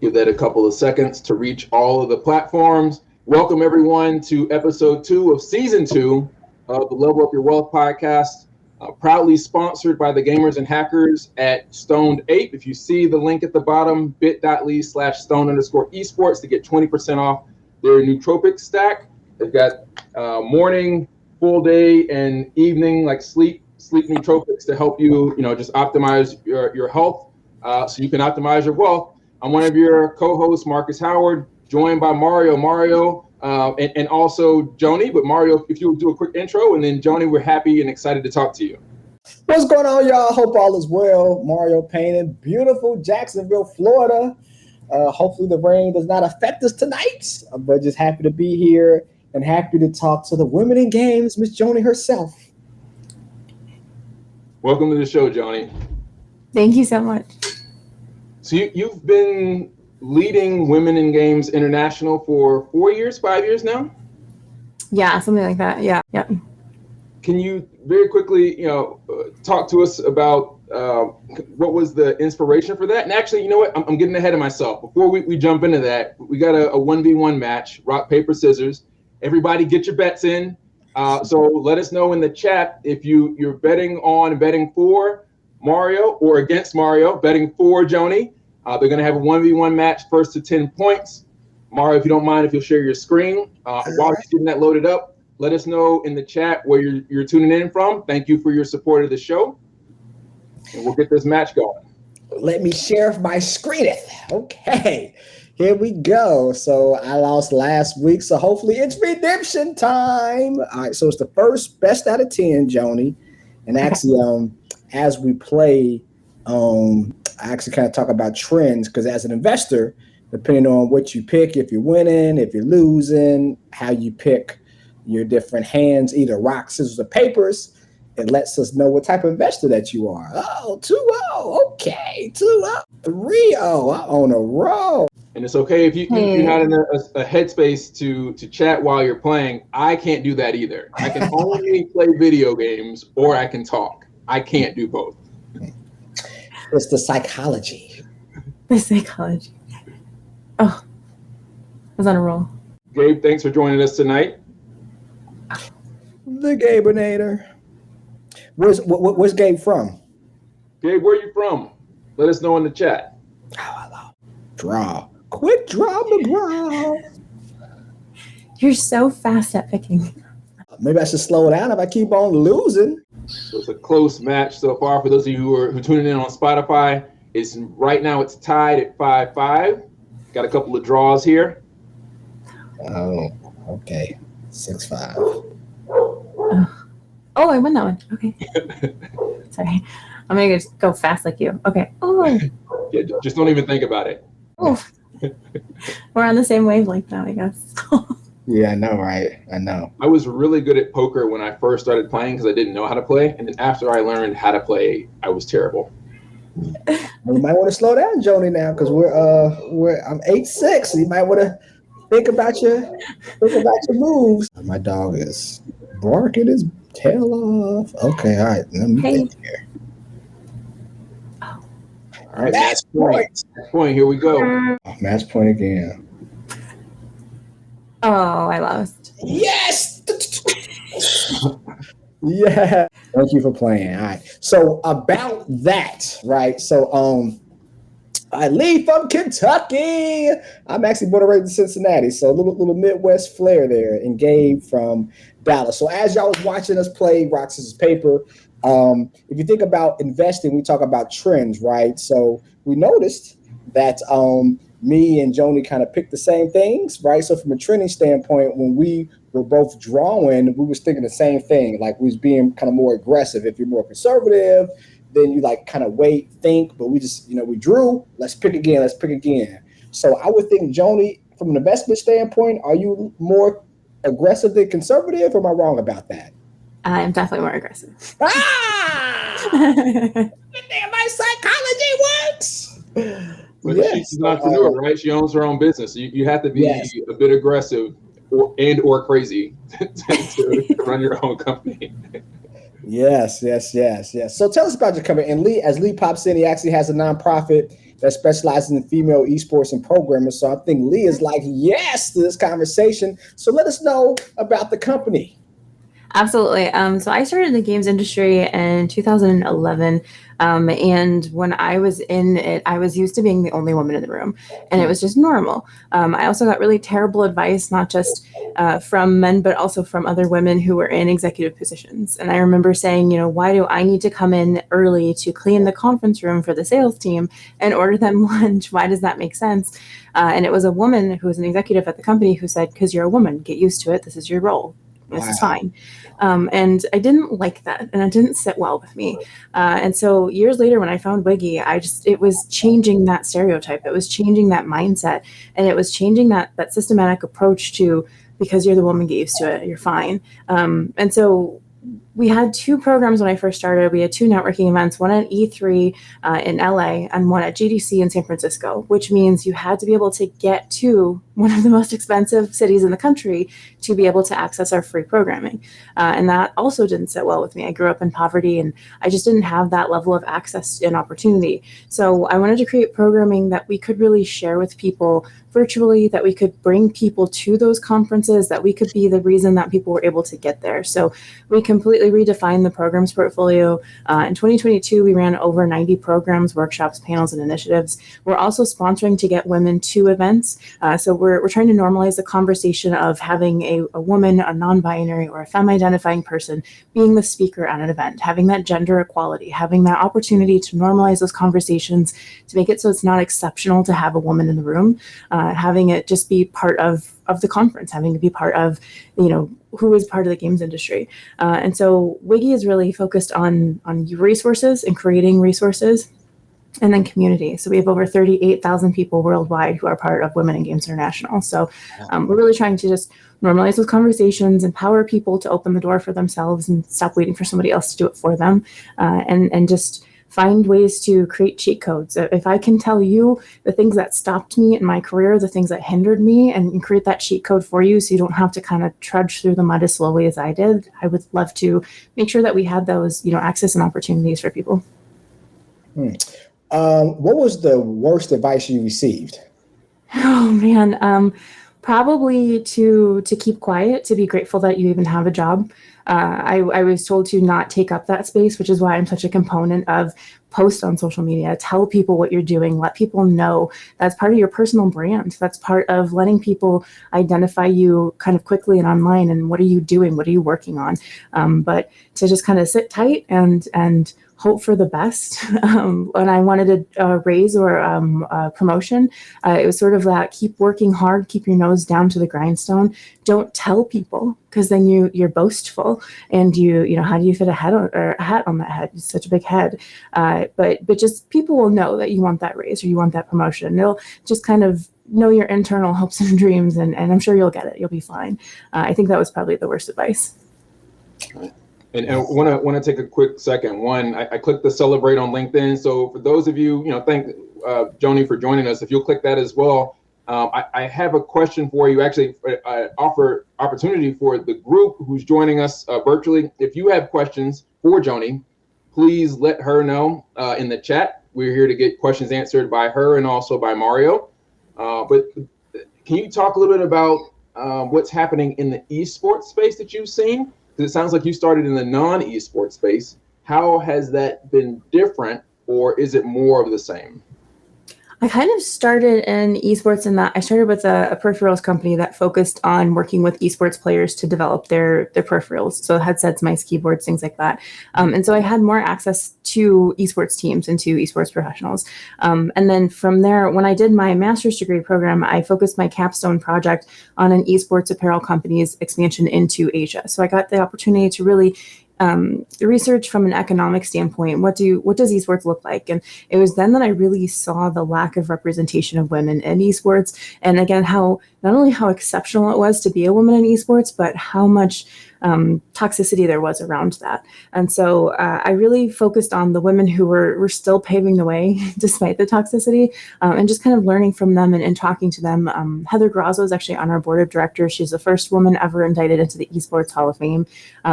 Give that a couple of seconds to reach all of the platforms. Welcome everyone to episode 2 of season 2 of the Level Up Your Wealth podcast, proudly sponsored by the gamers and hackers at Stoned Ape. If you see the link at the bottom, bit.ly/stone_esports to get 20% off their nootropic stack. They've got morning, full day, and evening like sleep nootropics to help you, just optimize your health, so you can optimize your wealth. I'm one of your co-hosts, Marcus Howard, joined by Mario, and also Joanie. But Mario, if you'll do a quick intro, and then Joanie, we're happy and excited to talk to you. What's going on, y'all? Hope all is well. Mario Payne in beautiful Jacksonville, Florida. Hopefully the rain does not affect us tonight, but just happy to be here and happy to talk to the women in games, Miss Joanie herself. Welcome to the show, Joanie. Thank you so much. So you've been leading Women in Games International for 5 years now? Yeah, something like that. Yeah. Can you very quickly, talk to us about what was the inspiration for that? And actually, you know what? I'm getting ahead of myself. Before we jump into that, we got a 1v1 match, rock, paper, scissors. Everybody get your bets in. So let us know in the chat if you're betting for Mario or against Mario, betting for Joanie. They're going to have a 1v1 match, first to 10 points. Mario, if you don't mind, if you'll share your screen. While you're getting that loaded up, let us know in the chat where you're tuning in from. Thank you for your support of the show. And we'll get this match going. Let me share my screen. Okay, here we go. So I lost last week, so hopefully it's redemption time. All right, so it's the first best out of 10, Joanie. And actually, as we play, I actually kind of talk about trends, because as an investor, depending on what you pick, if you're winning, if you're losing, how you pick your different hands, either rock, scissors, or papers, it lets us know what type of investor that you are. Oh, 2-0. Okay, 2-0. 3-0. I own a roll. And it's okay if you're not in a headspace to chat while you're playing. I can't do that either. I can only play video games or I can talk. I can't do both. It's the psychology. Oh, I was on a roll. Gabe, thanks for joining us tonight. The Gabernator. Where's Gabe from? Gabe, where are you from? Let us know in the chat. Oh, draw. Quick draw, McGraw. You're so fast at picking. Maybe I should slow down if I keep on losing. So it's a close match so far. For those of you who are tuning in on Spotify, right now it's tied at 5-5. Got a couple of draws here. Oh, okay. 6-5. Oh, I won that one. Okay. Sorry. I'm going to just go fast like you. Okay. Oh. Yeah, just don't even think about it. Oh. We're on the same wavelength now, I guess. Yeah, I know, right? I know. I was really good at poker when I first started playing because I didn't know how to play. And then after I learned how to play, I was terrible. You might want to slow down, Joanie, now, because I'm 8-6. So you might want to think about your moves. My dog is barking his tail off. Okay, all right. Let me get here. Oh. All right, match point. Match point. Here we go. Match point again. Oh, I lost. Yes. Yeah. Thank you for playing. All right. So about that, right? So I leave from Kentucky. I'm actually born and raised in Cincinnati, so a little Midwest flair there. And Gabe from Dallas. So as y'all was watching us play rock, scissors, paper, if you think about investing, we talk about trends, right? So we noticed that me and Joanie kind of picked the same things, right? So from a trending standpoint, when we were both drawing, we was thinking the same thing. Like we was being kind of more aggressive. If you're more conservative, then you like kind of wait, think, but we just, we drew, let's pick again. So I would think, Joanie, from an investment standpoint, are you more aggressive than conservative, or am I wrong about that? I'm definitely more aggressive. My psychology works. But she's an entrepreneur, right? She owns her own business. You have to be a bit aggressive or crazy to run your own company. Yes. So tell us about your company. And Lee, as Lee pops in, he actually has a nonprofit that specializes in female esports and programming. So I think Lee is like, yes to this conversation. So let us know about the company. Absolutely. So I started in the games industry in 2011. And when I was in it, I was used to being the only woman in the room, and it was just normal. I also got really terrible advice, not just from men, but also from other women who were in executive positions. And I remember saying, why do I need to come in early to clean the conference room for the sales team and order them lunch? Why does that make sense? And it was a woman who was an executive at the company who said, because you're a woman, get used to it. This is your role. This is fine. And I didn't like that, and it didn't sit well with me. And so years later, when I found WIGI, it was changing that stereotype. It was changing that mindset, and it was changing that systematic approach to, because you're the woman, get used to it. You're fine. And so we had 2 programs when I first started. We had 2 networking events, one at E3 in LA and one at GDC in San Francisco, which means you had to be able to get to one of the most expensive cities in the country to be able to access our free programming. And that also didn't sit well with me. I grew up in poverty, and I just didn't have that level of access and opportunity. So I wanted to create programming that we could really share with people virtually, that we could bring people to those conferences, that we could be the reason that people were able to get there. So we completely redefined the programs portfolio. In 2022, we ran over 90 programs, workshops, panels, and initiatives. We're also sponsoring to get women to events. So we're trying to normalize the conversation of having a woman, a non-binary, or a femme-identifying person being the speaker at an event, having that gender equality, having that opportunity to normalize those conversations, to make it so it's not exceptional to have a woman in the room, having it just be part of the conference, having to be part of, who is part of the games industry. And so WIGI is really focused on resources and creating resources, and then community. So we have over 38,000 people worldwide who are part of Women in Games International. So we're really trying to just normalize those conversations, empower people to open the door for themselves and stop waiting for somebody else to do it for them, and just find ways to create cheat codes. If I can tell you the things that stopped me in my career, the things that hindered me, and create that cheat code for you so you don't have to kind of trudge through the mud as slowly as I did, I would love to make sure that we had those, access and opportunities for people. What was the worst advice you received? Oh man, probably to keep quiet, to be grateful that you even have a job. I was told to not take up that space, which is why I'm such a component of post on social media. Tell people what you're doing. Let people know. That's part of your personal brand. That's part of letting people identify you kind of quickly and online. And what are you doing? What are you working on? But to just kind of sit tight and hope for the best. When I wanted a raise or a promotion, it was sort of that: keep working hard, keep your nose down to the grindstone. Don't tell people, because then you're boastful, and how do you fit a hat on that head? It's such a big head. But just people will know that you want that raise or you want that promotion. They'll just kind of know your internal hopes and dreams, and I'm sure you'll get it. You'll be fine. I think that was probably the worst advice. And I want to take a quick second. One, I clicked the celebrate on LinkedIn. So for those of you, thank Joanie for joining us. If you'll click that as well. I have a question for you. Actually, I offer opportunity for the group who's joining us virtually. If you have questions for Joanie, please let her know in the chat. We're here to get questions answered by her and also by Mario. But can you talk a little bit about what's happening in the esports space that you've seen? Because it sounds like you started in the non-esports space. How has that been different, or is it more of the same? I kind of started in esports in that I started with a peripherals company that focused on working with esports players to develop their peripherals. So headsets, mice, keyboards, things like that. And so I had more access to esports teams and to esports professionals. And then from there, when I did my master's degree program, I focused my capstone project on an esports apparel company's expansion into Asia. So I got the opportunity to really research from an economic standpoint. What does esports look like? And it was then that I really saw the lack of representation of women in esports. And again, not only how exceptional it was to be a woman in esports, but how much toxicity there was around that. And so I really focused on the women who were still paving the way despite the toxicity, and just kind of learning from them and talking to them. Heather Grazo is actually on our board of directors. She's the first woman ever indicted into the Esports Hall of Fame.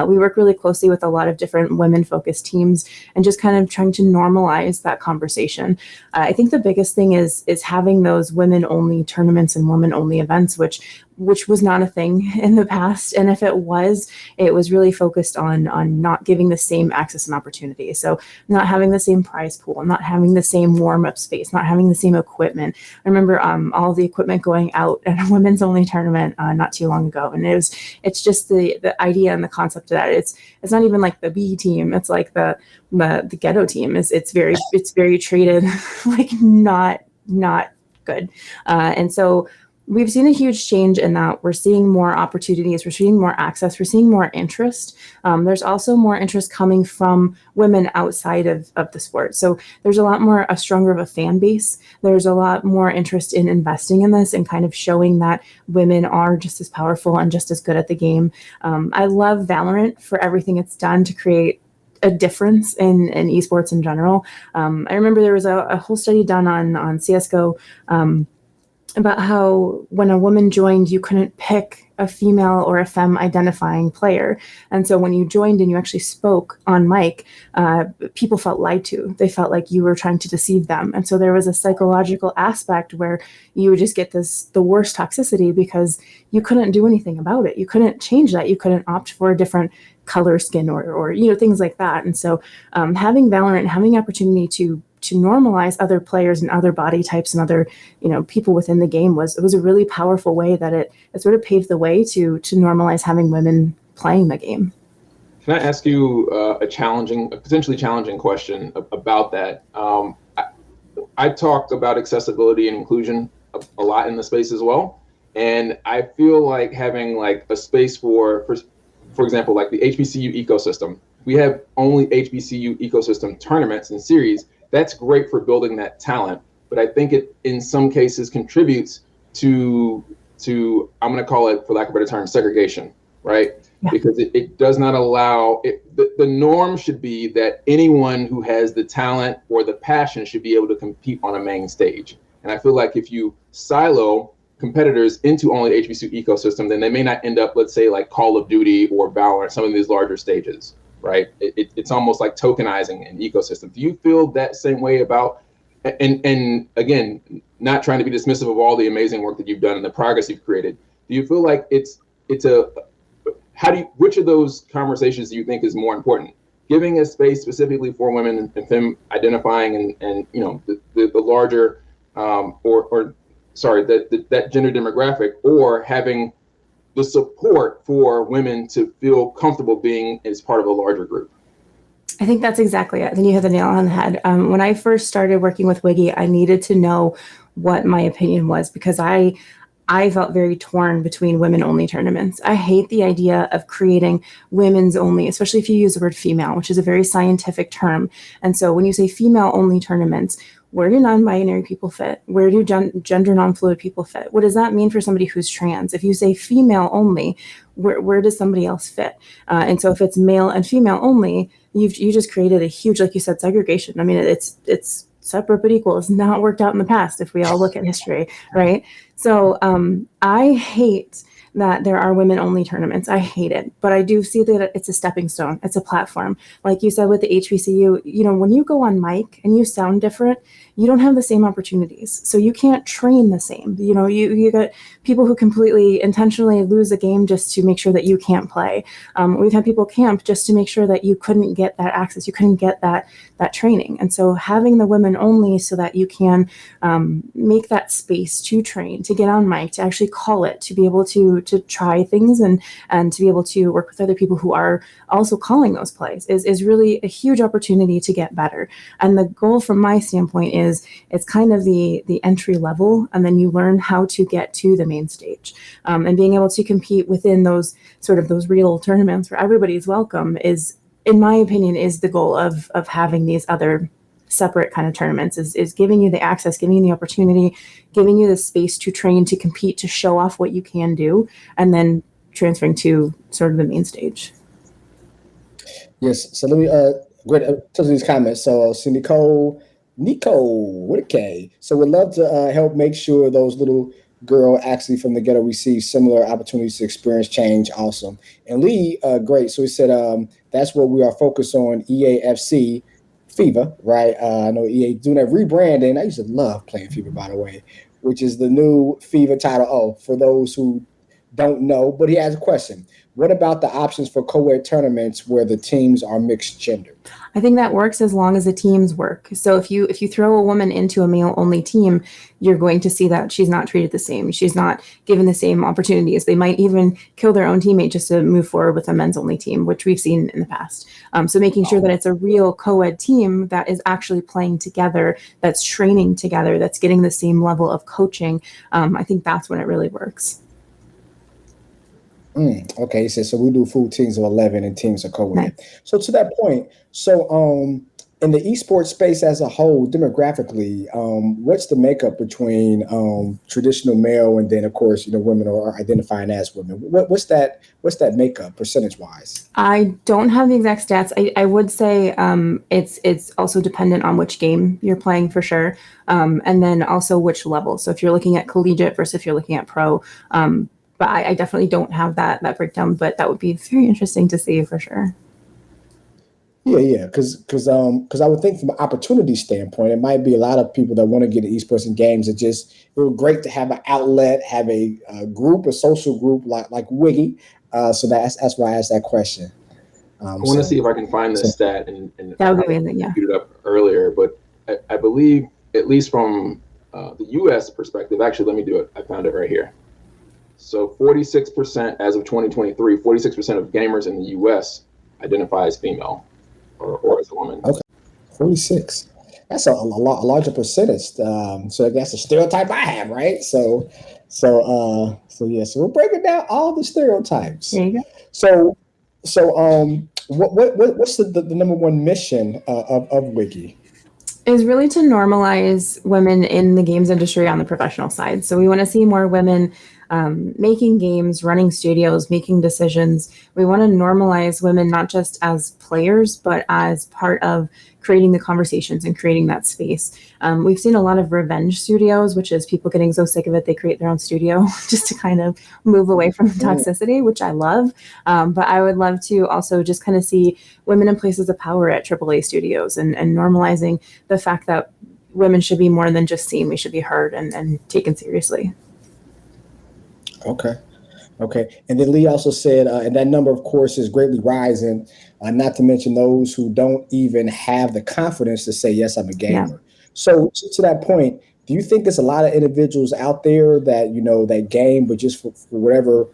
We work really closely with a lot of different women-focused teams and just kind of trying to normalize that conversation. I think the biggest thing is having those women-only tournaments and women-only events, which was not a thing in the past. And if it was really focused on not giving the same access and opportunity. So not having the same prize pool, not having the same warm-up space, not having the same equipment. I remember all the equipment going out at a women's only tournament not too long ago. And it's just the idea and the concept of that. It's not even like the B team. It's like the ghetto team. It's very treated like not good. And so we've seen a huge change in that. We're seeing more opportunities, we're seeing more access, we're seeing more interest. There's also more interest coming from women outside of the sport. So there's a stronger of a fan base. There's a lot more interest in investing in this and kind of showing that women are just as powerful and just as good at the game. I love Valorant for everything it's done to create a difference in esports in general. I remember there was a whole study done on CSGO, about how when a woman joined, you couldn't pick a female or a femme identifying player. And so when you joined and you actually spoke on mic, people felt lied to. They felt like you were trying to deceive them. And so there was a psychological aspect where you would just get the worst toxicity because you couldn't do anything about it. You couldn't change that. You couldn't opt for a different color, skin, or things like that. And so having Valorant, having the opportunity to normalize other players and other body types and other people within the game was a really powerful way that it sort of paved the way to normalize having women playing the game. Can I ask you a potentially challenging question about that? I talk about accessibility and inclusion a lot in the space as well, and I feel like having like a space for example, like the HBCU ecosystem. We have only HBCU ecosystem tournaments and series. That's great for building that talent, but I think it in some cases contributes to I'm going to call it, for lack of a better term, segregation, right? Yeah. Because it does not allow the norm should be that anyone who has the talent or the passion should be able to compete on a main stage. And I feel like if you silo competitors into only the HBCU ecosystem, then they may not end up, let's say, like Call of Duty or Valorant, some of these larger stages. Right, it's almost like tokenizing an ecosystem. Do you feel that same way about? And again, not trying to be dismissive of all the amazing work that you've done and the progress you've created. Do you feel like which of those conversations do you think is more important? Giving a space specifically for women and femme identifying and the larger that gender demographic, or having the support for women to feel comfortable being as part of a larger group? I think that's exactly it. Then you hit the nail on the head. When I first started working with WIGI, I needed to know what my opinion was because I felt very torn between women-only tournaments. I hate the idea of creating women's only, especially if you use the word female, which is a very scientific term. And so when you say female-only tournaments, where do non-binary people fit? Where do gender non-fluid people fit? What does that mean for somebody who's trans? If you say female only, where does somebody else fit? And so if it's male and female only, you just created a huge, like you said, segregation. I mean, it's separate but equal. It's not worked out in the past if we all look at history, right? So I hate that there are women-only tournaments. I hate it, but I do see that it's a stepping stone. It's a platform. Like you said with the HBCU, when you go on mic and you sound different, you don't have the same opportunities. So you can't train the same. You got people who completely intentionally lose a game just to make sure that you can't play. We've had people camp just to make sure that you couldn't get that access. You couldn't get that training. And so having the women only so that you can make that space to train, to get on mic, to actually call it, to be able to try things and to be able to work with other people who are also calling those plays is really a huge opportunity to get better. And the goal from my standpoint is it's kind of the entry level, and then you learn how to get to the main stage. And being able to compete within those real tournaments where everybody's welcome is, in my opinion, is the goal of having these other separate kind of tournaments is giving you the access, giving you the opportunity, giving you the space to train, to compete, to show off what you can do, and then transferring to sort of the main stage. Yes. So let me go ahead to these comments. So Nico with a K. So we'd love to help make sure those little girl actually from the ghetto receive similar opportunities to experience change. Awesome. And Lee, great. So he said that's what we are focused on. EAFC FIFA, right? I know EA doing that rebranding. I used to love playing FIFA, by the way, which is the new FIFA title. Oh, for those who don't know, but he has a question. What about the options for co-ed tournaments where the teams are mixed gender? I think that works as long as the teams work. So if you throw a woman into a male only team, you're going to see that she's not treated the same. She's not given the same opportunities. They might even kill their own teammate just to move forward with a men's only team, which we've seen in the past. So making sure that it's a real co-ed team that is actually playing together, that's training together, that's getting the same level of coaching. I think that's when it really works. Okay, he says so. We do full teams of 11 and teams of co-ed. Nice. So to that point, so in the esports space as a whole, demographically, what's the makeup between traditional male and then, of course, women are identifying as women? What's that makeup percentage wise? I don't have the exact stats. I would say it's also dependent on which game you're playing for sure, and then also which level. So if you're looking at collegiate versus if you're looking at pro. But I definitely don't have that breakdown, but that would be very interesting to see for sure. Yeah, because I would think from an opportunity standpoint, it might be a lot of people that want to get into esports and games. It would be great to have an outlet, have a group, a social group like WIGI. So that's why I asked that question. I want to see if I can find this stat and that would be amazing. Yeah, it up earlier, but I believe at least from the U.S. perspective. Actually, let me do it. I found it right here. So 46% as of 2023, 46% of gamers in the U.S. identify as female or as a woman. Okay, 46. That's a larger percentage. So that's a stereotype I have, right? So yeah. So we're breaking down all the stereotypes. There you go. So what's the number one mission of WIGI? Is really to normalize women in the games industry on the professional side. So we want to see more women making games, running studios, making decisions. We want to normalize women not just as players, but as part of creating the conversations and creating that space. We've seen a lot of revenge studios, which is people getting so sick of it, they create their own studio just to kind of move away from the toxicity, which I love. But I would love to also just kind of see women in places of power at AAA studios and normalizing the fact that women should be more than just seen. We should be heard and taken seriously. Okay. And then Lee also said, and that number, of course, is greatly rising, not to mention those who don't even have the confidence to say, yes, I'm a gamer. Yeah. So to that point, do you think there's a lot of individuals out there that, that game, but just for whatever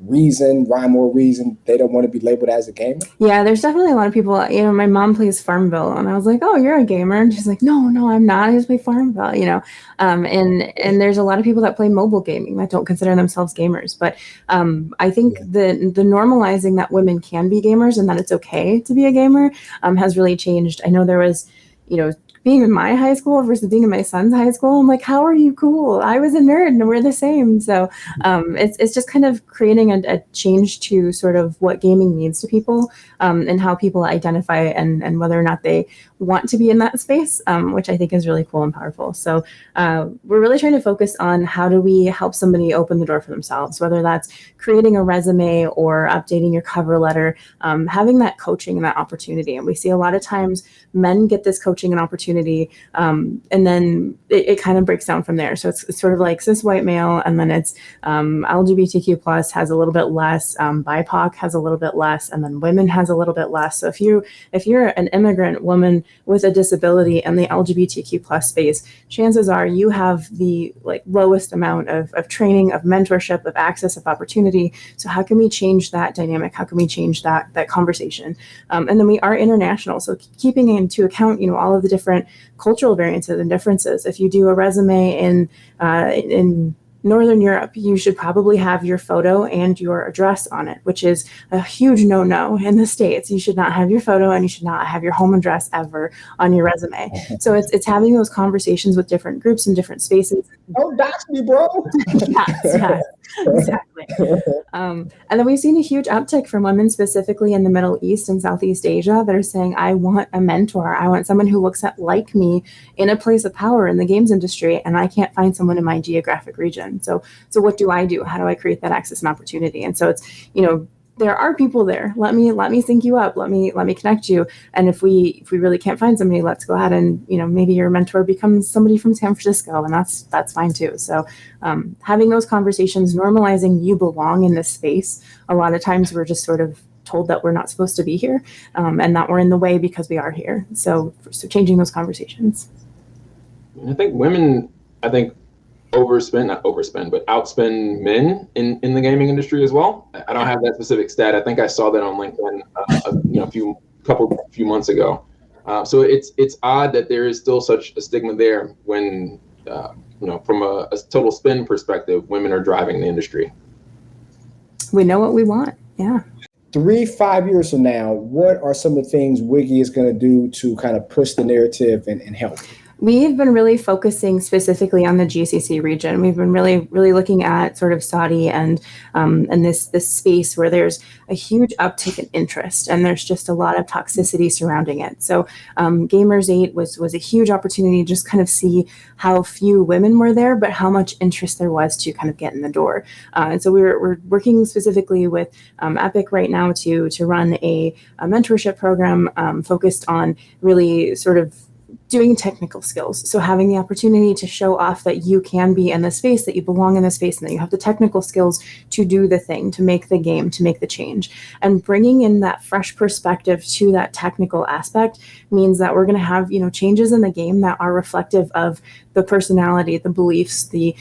rhyme or reason, they don't want to be labeled as a gamer? Yeah, there's definitely a lot of people. My mom plays Farmville, and I was like, "Oh, you're a gamer?" And she's like, "No, I'm not. I just play Farmville." And there's a lot of people that play mobile gaming that don't consider themselves gamers. But I think the normalizing that women can be gamers and that it's okay to be a gamer has really changed. I know there was, being in my high school versus being in my son's high school, I'm like, how are you cool? I was a nerd and we're the same. So it's just kind of creating a change to sort of what gaming means to people and how people identify and whether or not they want to be in that space, which I think is really cool and powerful. So we're really trying to focus on how do we help somebody open the door for themselves, whether that's creating a resume or updating your cover letter, having that coaching and that opportunity. And we see a lot of times men get this coaching and opportunity and then it kind of breaks down from there. So it's sort of like cis white male, and then it's LGBTQ plus has a little bit less, BIPOC has a little bit less, and then women has a little bit less. So if you're an immigrant woman with a disability in the LGBTQ plus space, chances are you have the lowest amount of training, of mentorship, of access, of opportunity. So how can we change that dynamic? How can we change that conversation? And then we are international. So keeping into account, all of the different cultural variances and differences. If you do a resume in Northern Europe, you should probably have your photo and your address on it, which is a huge no-no in the States. You should not have your photo and you should not have your home address ever on your resume. So it's having those conversations with different groups and different spaces. Don't dox me, bro. Yes. Exactly. And then we've seen a huge uptick from women specifically in the Middle East and Southeast Asia that are saying, I want a mentor. I want someone who looks at like me in a place of power in the games industry, and I can't find someone in my geographic region. So what do I do? How do I create that access and opportunity? And so it's, there are people there. Let me sync you up. Let me connect you. And if we really can't find somebody, let's go ahead and, maybe your mentor becomes somebody from San Francisco, and that's fine too. So having those conversations, normalizing you belong in this space. A lot of times we're just sort of told that we're not supposed to be here, and that we're in the way because we are here. So changing those conversations. I think women, not overspend, but outspend men in the gaming industry as well. I don't have that specific stat. I think I saw that on LinkedIn, a few months ago. So it's odd that there is still such a stigma there when, from a total spend perspective, women are driving the industry. We know what we want. Yeah. 3-5 years from now, what are some of the things WIGI is going to do to kind of push the narrative and help? We've been really focusing specifically on the GCC region. We've been really, really looking at sort of Saudi and this space where there's a huge uptick in interest, and there's just a lot of toxicity surrounding it. So Gamers 8 was a huge opportunity to just kind of see how few women were there, but how much interest there was to kind of get in the door. And so we're working specifically with Epic right now to run a mentorship program focused on really sort of doing technical skills. So having the opportunity to show off that you can be in the space, that you belong in the space, and that you have the technical skills to do the thing, to make the game, to make the change. And bringing in that fresh perspective to that technical aspect means that we're going to have, changes in the game that are reflective of the personality, the beliefs, the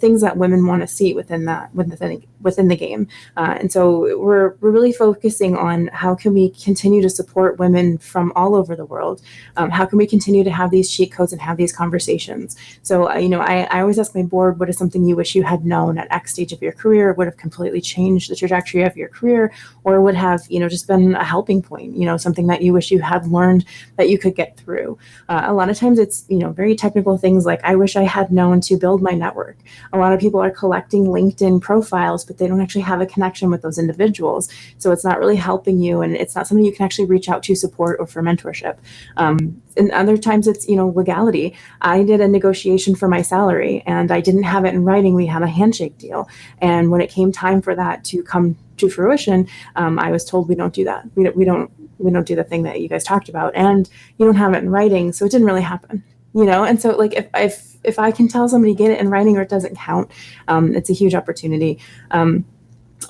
things that women want to see within the game. And so we're really focusing on how can we continue to support women from all over the world. How can we continue to have these cheat codes and have these conversations? So, I always ask my board, what is something you wish you had known at X stage of your career, would have completely changed the trajectory of your career, or would have, just been a helping point, something that you wish you had learned that you could get through. A lot of times it's, very technical things like, I wish I had known to build my network. A lot of people are collecting LinkedIn profiles, but they don't actually have a connection with those individuals. So it's not really helping you, and it's not something you can actually reach out to support or for mentorship. And other times it's, legality. I did a negotiation for my salary and I didn't have it in writing. We had a handshake deal. And when it came time for that to come to fruition, I was told, we don't do that. We don't do the thing that you guys talked about, and you don't have it in writing. So it didn't really happen. And so like if I can tell somebody get it in writing or it doesn't count, it's a huge opportunity.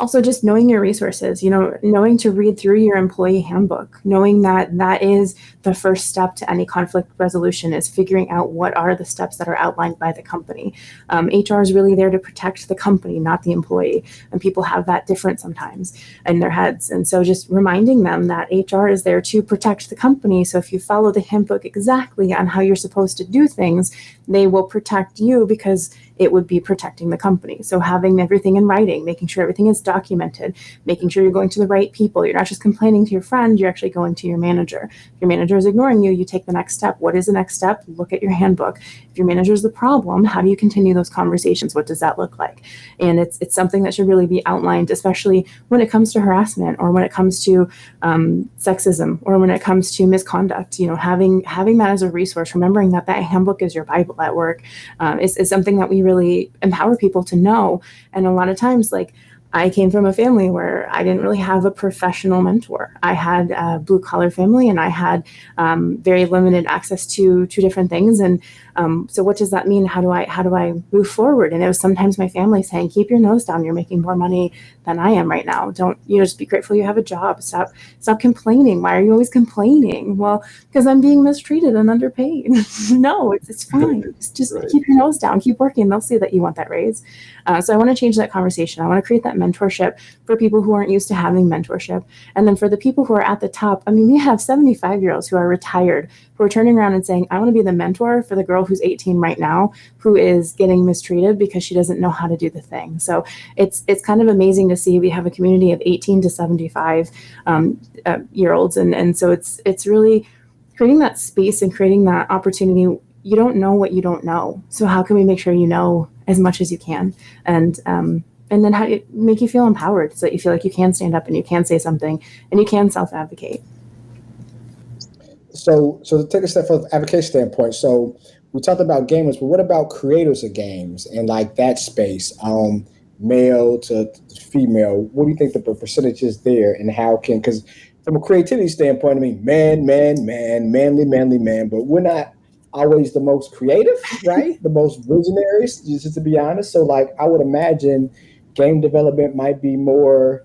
Also, just knowing your resources, knowing to read through your employee handbook, knowing that is the first step to any conflict resolution, is figuring out what are the steps that are outlined by the company. HR is really there to protect the company, not the employee. And people have that different sometimes in their heads. And so just reminding them that HR is there to protect the company. So if you follow the handbook exactly on how you're supposed to do things, they will protect you because it would be protecting the company. So having everything in writing, making sure everything is documented, making sure you're going to the right people. You're not just complaining to your friend, you're actually going to your manager. If your manager is ignoring you, you take the next step. What is the next step? Look at your handbook. If your manager is the problem, how do you continue those conversations? What does that look like? And it's something that should really be outlined, especially when it comes to harassment, or when it comes to sexism, or when it comes to misconduct. Having that as a resource, remembering that handbook is your Bible at work, is something that we really empower people to know. And a lot of times, like, I came from a family where I didn't really have a professional mentor. I had a blue collar family, and I had very limited access to different things. And so what does that mean? How do I move forward? And it was sometimes my family saying, keep your nose down. You're making more money than I am right now. Don't, just be grateful you have a job. Stop complaining. Why are you always complaining? Well, because I'm being mistreated and underpaid. No, it's fine. Just right. Keep your nose down, keep working. They'll see that you want that raise. So I want to change that conversation. I want to create that mentorship for people who aren't used to having mentorship. And then for the people who are at the top, we have 75-year-olds who are retired, who are turning around and saying, I want to be the mentor for the girl who's 18 right now, who is getting mistreated because she doesn't know how to do the thing. So it's kind of amazing to see. We have a community of 18 to 75 year olds. And so it's really creating that space and creating that opportunity. You don't know what you don't know. So how can we make sure you know as much as you can? And and then how to make you feel empowered so that you feel like you can stand up and you can say something and you can self-advocate. So to take a step from the advocacy standpoint, so we talked about gamers, but what about creators of games and like that space, male to female? What do you think the percentage is there, and how can, because from a creativity standpoint, I mean, manly man, but we're not always the most creative, right? The most visionaries, just to be honest. So like, I would imagine game development might be more,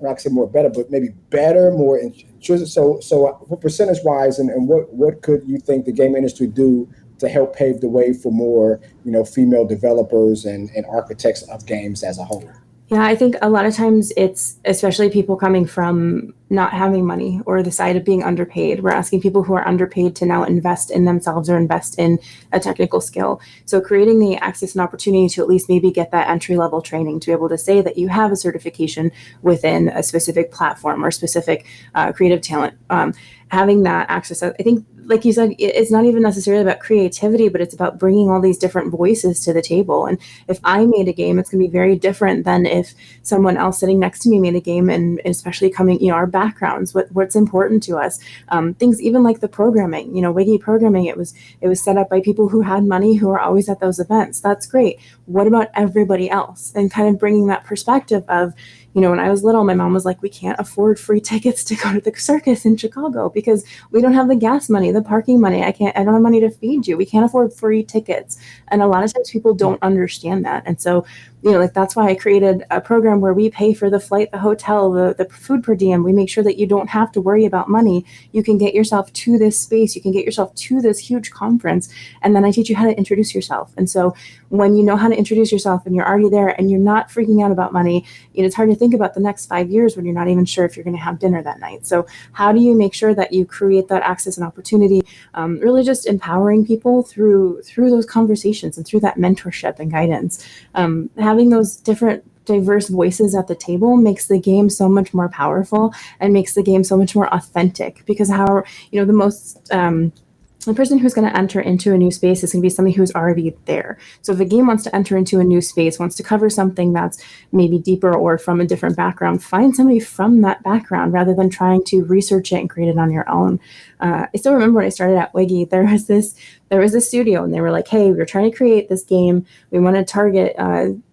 I'm not saying more better, but maybe better, more intrusive. So what percentage wise, and what could you think the game industry do to help pave the way for more, female developers and architects of games as a whole? Yeah, I think a lot of times it's especially people coming from not having money or the side of being underpaid. We're asking people who are underpaid to now invest in themselves or invest in a technical skill. So creating the access and opportunity to at least maybe get that entry level training to be able to say that you have a certification within a specific platform or specific creative talent. Having that access, I think, like you said, it's not even necessarily about creativity, but it's about bringing all these different voices to the table. And if I made a game, it's going to be very different than if someone else sitting next to me made a game, and especially coming, our backgrounds, what's important to us. Things even like the programming, WIGI programming, it was set up by people who had money, who are always at those events. That's great. What about everybody else? And kind of bringing that perspective of, when I was little, my mom was like, we can't afford free tickets to go to the circus in Chicago because we don't have the gas money, the parking money. I don't have money to feed you. We can't afford free tickets. And a lot of times people don't understand that. And so, that's why I created a program where we pay for the flight, the hotel, the food per diem. We make sure that you don't have to worry about money. You can get yourself to this space. You can get yourself to this huge conference. And then I teach you how to introduce yourself. And so when you know how to introduce yourself and you're already there and you're not freaking out about money, it's hard to think about the next 5 years when you're not even sure if you're going to have dinner that night. So how do you make sure that you create that access and opportunity, really just empowering people through those conversations and through that mentorship and guidance. Having those different diverse voices at the table makes the game so much more powerful and makes the game so much more authentic, because the person who's going to enter into a new space is going to be somebody who's already there. So if a game wants to enter into a new space, wants to cover something that's maybe deeper or from a different background, find somebody from that background rather than trying to research it and create it on your own. I still remember when I started at WIGI, there was this studio, and they were like, hey, we're trying to create this game. We want to target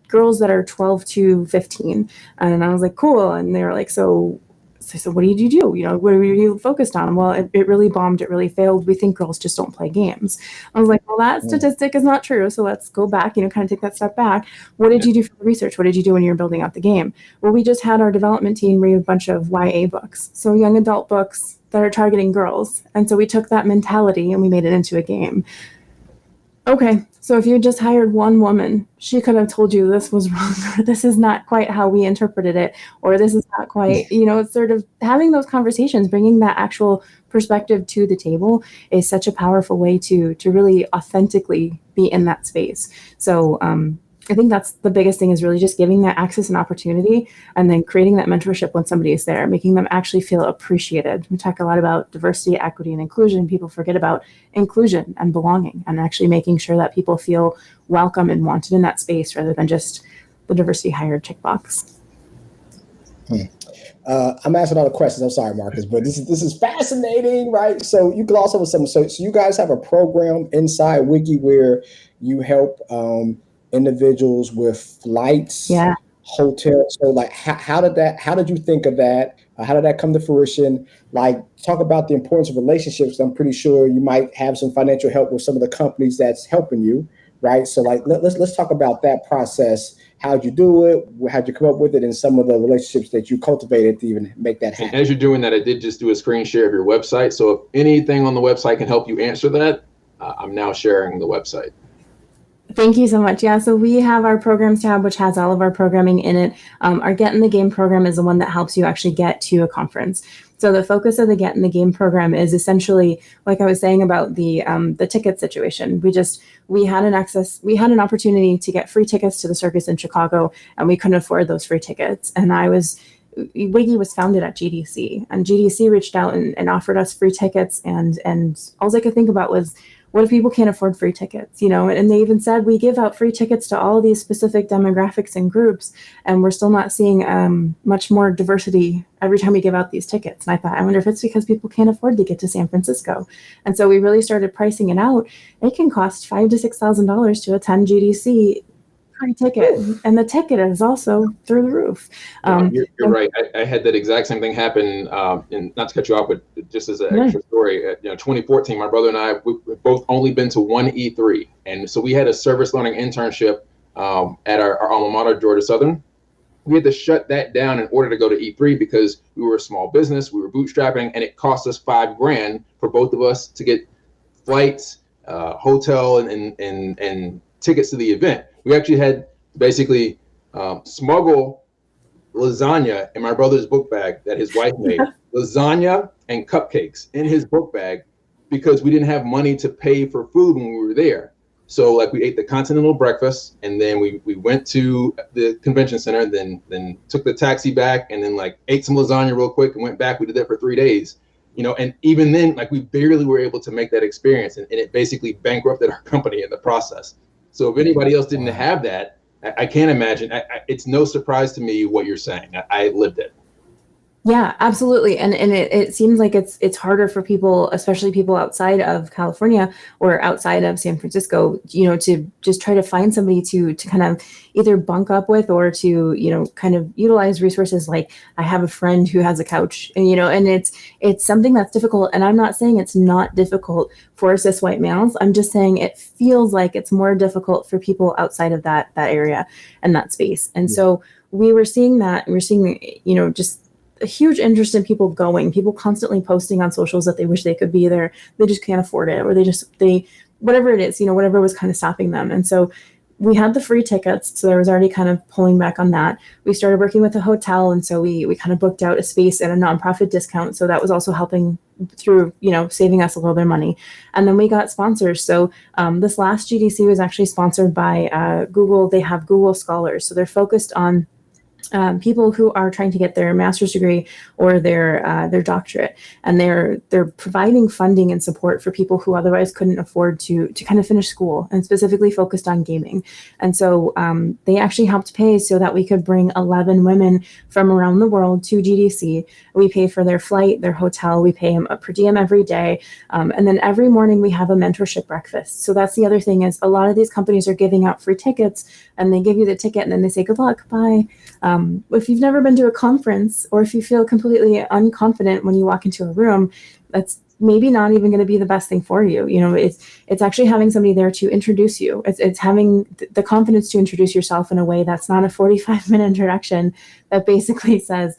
girls that are 12 to 15. And I was like, cool. And they were like, so what did you do? What were you focused on? Well, it really bombed. It really failed. We think girls just don't play games. I was like, well, that statistic is not true. So let's go back, kind of take that step back. What did you do for the research? What did you do when you were building out the game? Well, we just had our development team read a bunch of YA books. So young adult books that are targeting girls. And so we took that mentality and we made it into a game. Okay, so if you just hired one woman, she could have told you this was wrong, or this is not quite how we interpreted it, or this is not quite, it's sort of having those conversations, bringing that actual perspective to the table is such a powerful way to really authentically be in that space. So I think that's the biggest thing, is really just giving that access and opportunity, and then creating that mentorship when somebody is there, making them actually feel appreciated. We talk a lot about diversity, equity, and inclusion. People forget about inclusion and belonging, and actually making sure that people feel welcome and wanted in that space rather than just the diversity hired checkbox. I'm asking all the questions. I'm sorry, Marcus, but this is fascinating, right? So you can also have some. So you guys have a program inside WIGI where you help individuals with flights, hotels. So like, how did you think of that? How did that come to fruition? Like, talk about the importance of relationships. I'm pretty sure you might have some financial help with some of the companies that's helping you, right? So like, let's talk about that process. How'd you do it? How'd you come up with it? And some of the relationships that you cultivated to even make that happen. And as you're doing that, I did just do a screen share of your website. So if anything on the website can help you answer that, I'm now sharing the website. Thank you so much. Yeah, so we have our programs tab, which has all of our programming in it. Our Get in the Game program is the one that helps you actually get to a conference. So the focus of the Get in the Game program is essentially, like I was saying about the ticket situation. We had an opportunity to get free tickets to the circus in Chicago, and we couldn't afford those free tickets. And WIGI was founded at GDC, and GDC reached out and offered us free tickets. And all I could think about was, what if people can't afford free tickets, and they even said we give out free tickets to all of these specific demographics and groups, and we're still not seeing much more diversity every time we give out these tickets. And I thought, I wonder if it's because people can't afford to get to San Francisco. And so we really started pricing it out. It can cost $5,000 to $6,000 to attend GDC free ticket, and the ticket is also through the roof. You're right. I had that exact same thing happen. And not to cut you off, but just as an extra story, 2014, my brother and I, we've both only been to one E3, and so we had a service learning internship at our alma mater, Georgia Southern. We had to shut that down in order to go to E3 because we were a small business, we were bootstrapping, and it cost us $5,000 for both of us to get flights, hotel, and tickets to the event. We actually had to basically smuggle lasagna in my brother's book bag that his wife made, lasagna and cupcakes in his book bag, because we didn't have money to pay for food when we were there. So like we ate the continental breakfast, and then we went to the convention center, then took the taxi back, and then like ate some lasagna real quick and went back. We did that for 3 days, and even then, like we barely were able to make that experience, and it basically bankrupted our company in the process. So if anybody else didn't have that, I can't imagine. It's no surprise to me what you're saying. I lived it. Yeah, absolutely. And it seems like it's harder for people, especially people outside of California or outside of San Francisco, to just try to find somebody to kind of either bunk up with or to, kind of utilize resources. Like I have a friend who has a couch, and, and it's something that's difficult. And I'm not saying it's not difficult for cis white males. I'm just saying it feels like it's more difficult for people outside of that area and that space. And so we were seeing that, and we're seeing, just a huge interest in people going, people constantly posting on socials that they wish they could be there. They just can't afford it, or they whatever it is, whatever was kind of stopping them. And so we had the free tickets. So there was already kind of pulling back on that. We started working with a hotel. And so we kind of booked out a space at a nonprofit discount. So that was also helping through, saving us a little bit of money. And then we got sponsors. So this last GDC was actually sponsored by Google. They have Google Scholars. So they're focused on people who are trying to get their master's degree or their doctorate, and they're providing funding and support for people who otherwise couldn't afford to kind of finish school, and specifically focused on gaming. And so they actually helped pay so that we could bring 11 women from around the world to GDC. We pay for their flight, their hotel, we pay them a per diem every day, and then every morning we have a mentorship breakfast. So that's the other thing, is a lot of these companies are giving out free tickets, and they give you the ticket and then they say good luck, bye. If you've never been to a conference, or if you feel completely unconfident when you walk into a room, that's maybe not even going to be the best thing for you. It's actually having somebody there to introduce you. It's having the confidence to introduce yourself in a way that's not a 45-minute introduction that basically says,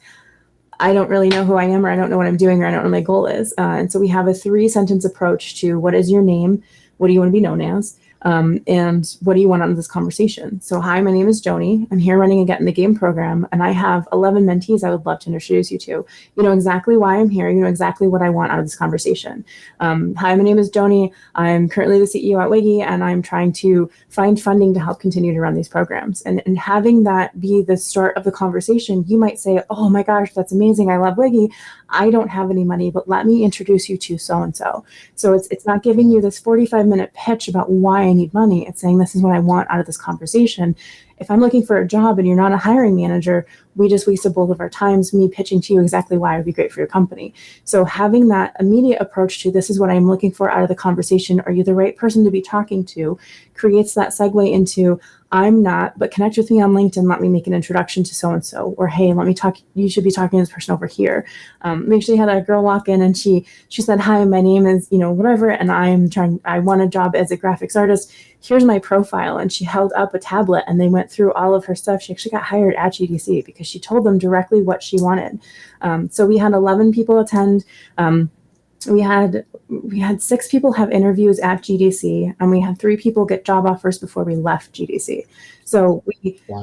I don't really know who I am, or I don't know what I'm doing, or I don't know what my goal is. And so we have a 3-sentence approach to what is your name, what do you want to be known as, and what do you want out of this conversation? So, hi, my name is Joanie. I'm here running a Get in the Game program, and I have 11 mentees I would love to introduce you to. You know exactly why I'm here. You know exactly what I want out of this conversation. Hi, my name is Joanie. I'm currently the CEO at WIGI, and I'm trying to find funding to help continue to run these programs. And having that be the start of the conversation, you might say, oh my gosh, that's amazing. I love WIGI. I don't have any money, but let me introduce you to so-and-so. So it's not giving you this 45-minute pitch about why I need money. It's saying, this is what I want out of this conversation. If I'm looking for a job and you're not a hiring manager, we just wasted both of our times, me pitching to you exactly why it would be great for your company. So having that immediate approach to, this is what I'm looking for out of the conversation, are you the right person to be talking to, creates that segue into, I'm not, but connect with me on LinkedIn. Let me make an introduction to so-and-so, or hey, let me talk. You should be talking to this person over here. We actually had a girl walk in, and she said, hi, my name is, whatever, and I want a job as a graphics artist. Here's my profile. And she held up a tablet, and they went through all of her stuff. She actually got hired at GDC because she told them directly what she wanted. So we had 11 people attend. We had 6 people have interviews at GDC, and we had 3 people get job offers before we left GDC. So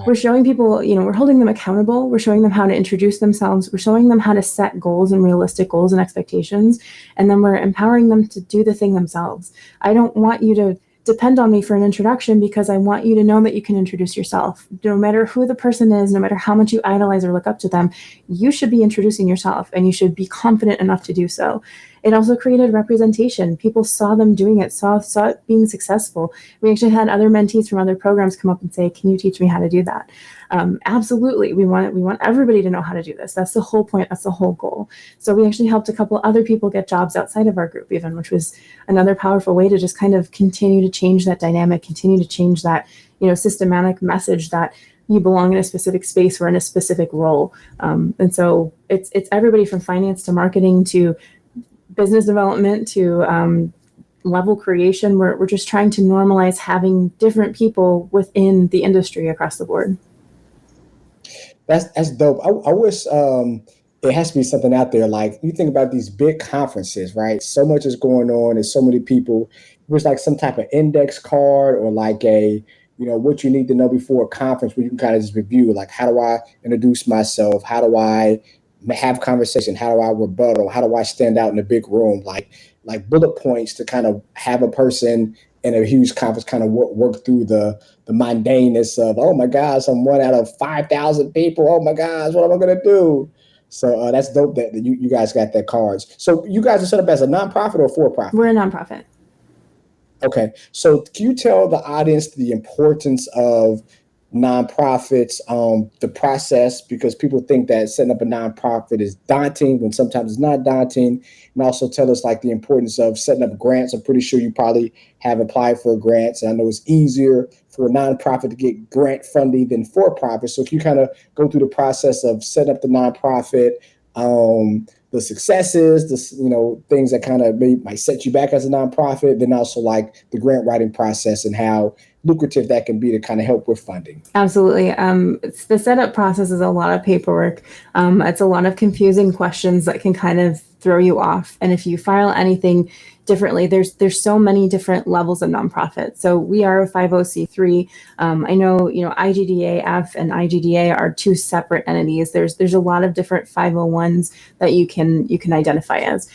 we're showing people, we're holding them accountable. We're showing them how to introduce themselves. We're showing them how to set goals and realistic goals and expectations. And then we're empowering them to do the thing themselves. I don't want you to depend on me for an introduction, because I want you to know that you can introduce yourself. No matter who the person is, no matter how much you idolize or look up to them, you should be introducing yourself, and you should be confident enough to do so. it also created representation. People saw them doing it, saw it being successful. We actually had other mentees from other programs come up and say, can you teach me how to do that? Absolutely. We want everybody to know how to do this. That's the whole point. That's the whole goal. So we actually helped a couple other people get jobs outside of our group even, which was another powerful way to just kind of continue to change that dynamic, continue to change that, systematic message that you belong in a specific space or in a specific role. And so it's everybody from finance to marketing to business development to level creation. We're just trying to normalize having different people within the industry across the board. That's dope. I wish it has to be something out there. Like you think about these big conferences, right? So much is going on. There's so many people. It was like some type of index card or like a, what you need to know before a conference where you can kind of just review, like, how do I introduce myself? How do I have conversation? How do I rebuttal? How do I stand out in a big room? Like bullet points to kind of have a person in a huge conference kind of work through the mundaneness of, oh my gosh, I'm one out of 5,000 people. Oh my gosh, what am I going to do? So that's dope that you guys got that cards. So you guys are set up as a nonprofit or for-profit? We're a nonprofit. Okay. So can you tell the audience the importance of nonprofits, the process, because people think that setting up a nonprofit is daunting when sometimes it's not daunting, and also tell us like the importance of setting up grants. I'm pretty sure you probably have applied for grants, and I know it's easier for a nonprofit to get grant funding than for profit. So can you kind of go through the process of setting up the nonprofit, the successes, things that kind of might set you back as a nonprofit, then also like the grant writing process and how lucrative that can be to kind of help with funding? Absolutely. The setup process is a lot of paperwork. It's a lot of confusing questions that can kind of throw you off. And if you file anything differently, there's so many different levels of nonprofit. So we are a 50c3. I know, IGDAF and IGDA are two separate entities. There's a lot of different 501s that you can identify as.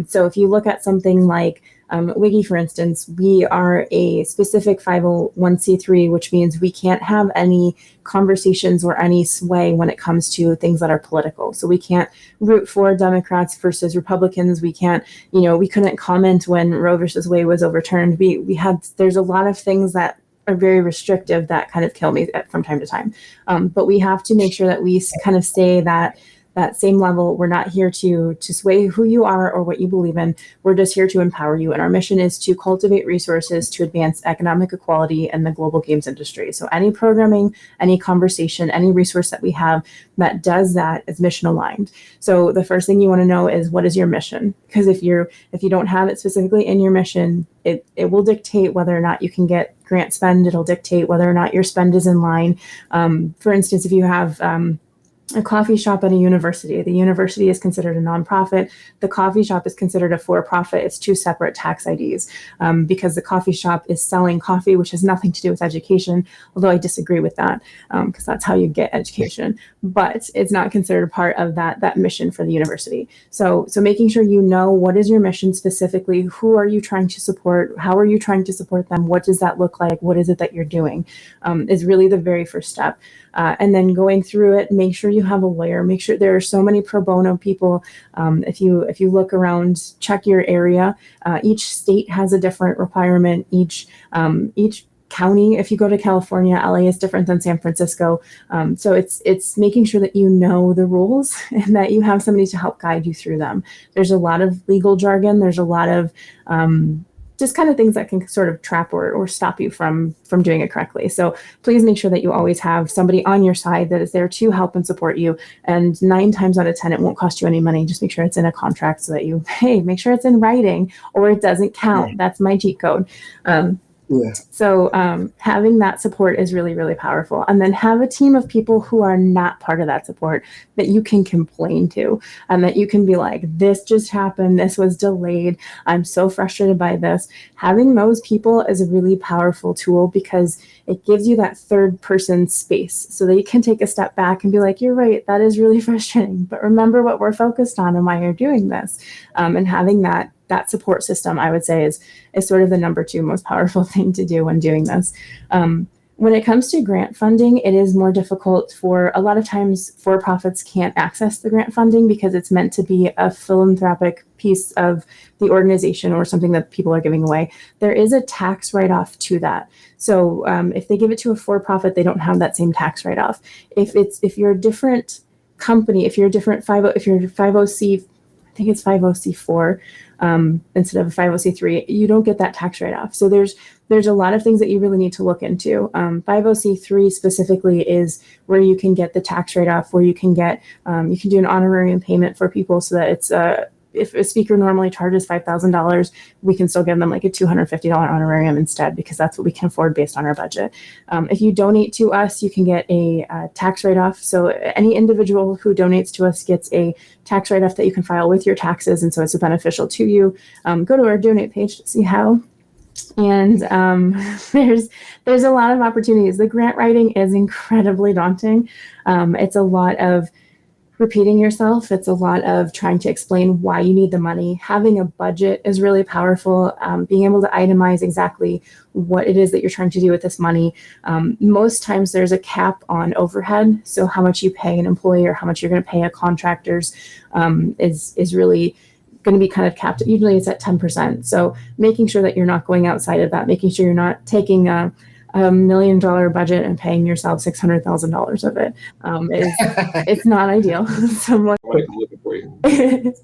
So if you look at something like WIGI, for instance, we are a specific 501c3, which means we can't have any conversations or any sway when it comes to things that are political. So we can't root for Democrats versus Republicans. We can't, we couldn't comment when Roe versus Wade was overturned. There's a lot of things that are very restrictive that kind of kill me from time to time. But we have to make sure that we kind of stay that same level. We're not here to sway who you are or what you believe in. We're just here to empower you. And our mission is to cultivate resources to advance economic equality in the global games industry. So any programming, any conversation, any resource that we have that does that is mission aligned. So the first thing you want to know is, what is your mission? Because if you don't have it specifically in your mission, it will dictate whether or not you can get grant spend. It'll dictate whether or not your spend is in line. For instance, if you have a coffee shop at a university. The university is considered a nonprofit. The coffee shop is considered a for-profit. It's two separate tax IDs because the coffee shop is selling coffee, which has nothing to do with education, although I disagree with that because that's how you get education. But it's not considered a part of that mission for the university. So making sure you know what is your mission specifically, who are you trying to support, how are you trying to support them, what does that look like, what is it that you're doing is really the very first step. And then going through it, make sure you have a lawyer. Make sure there are so many pro bono people. If you look around, check your area. Each state has a different requirement. Each county, if you go to California, LA is different than San Francisco. So it's making sure that you know the rules and that you have somebody to help guide you through them. There's a lot of legal jargon. There's a lot of just kind of things that can sort of trap or stop you from doing it correctly. So please make sure that you always have somebody on your side that is there to help and support you. And 9 times out of 10, it won't cost you any money. Just make sure it's in a contract so that make sure it's in writing or it doesn't count. That's my cheat code. So having that support is really, really powerful. And then have a team of people who are not part of that support that you can complain to and that you can be like, this just happened. This was delayed. I'm so frustrated by this. Having those people is a really powerful tool because it gives you that third person space so that you can take a step back and be like, you're right, that is really frustrating. But remember what we're focused on and why you're doing this. And having that support system, I would say, is sort of the number 2 most powerful thing to do when doing this. When it comes to grant funding, it is more difficult for a lot of times for-profits can't access the grant funding because it's meant to be a philanthropic piece of the organization or something that people are giving away. There is a tax write-off to that. So if they give it to a for-profit, they don't have that same tax write-off. If you're a different company, if you're a different 50, if you're 50C, I think it's 50C4 instead of a 50C3, you don't get that tax write-off. So there's a lot of things that you really need to look into. 50C3 specifically is where you can get the tax write-off, where you can get you can do an honorarium payment for people so that it's if a speaker normally charges $5,000, we can still give them like a $250 honorarium instead, because that's what we can afford based on our budget. If you donate to us, you can get a tax write-off. So any individual who donates to us gets a tax write-off that you can file with your taxes, and so it's beneficial to you. Go to our donate page to see how. And there's a lot of opportunities. The grant writing is incredibly daunting. It's a lot of repeating yourself. It's a lot of trying to explain why you need the money. Having a budget is really powerful. Being able to itemize exactly what it is that you're trying to do with this money. Most times there's a cap on overhead. So how much you pay an employee or how much you're going to pay a contractors is really going to be kind of capped. Usually it's at 10%. So making sure that you're not going outside of that, making sure you're not taking a $1 million budget and paying yourself $600,000 of it it's not ideal.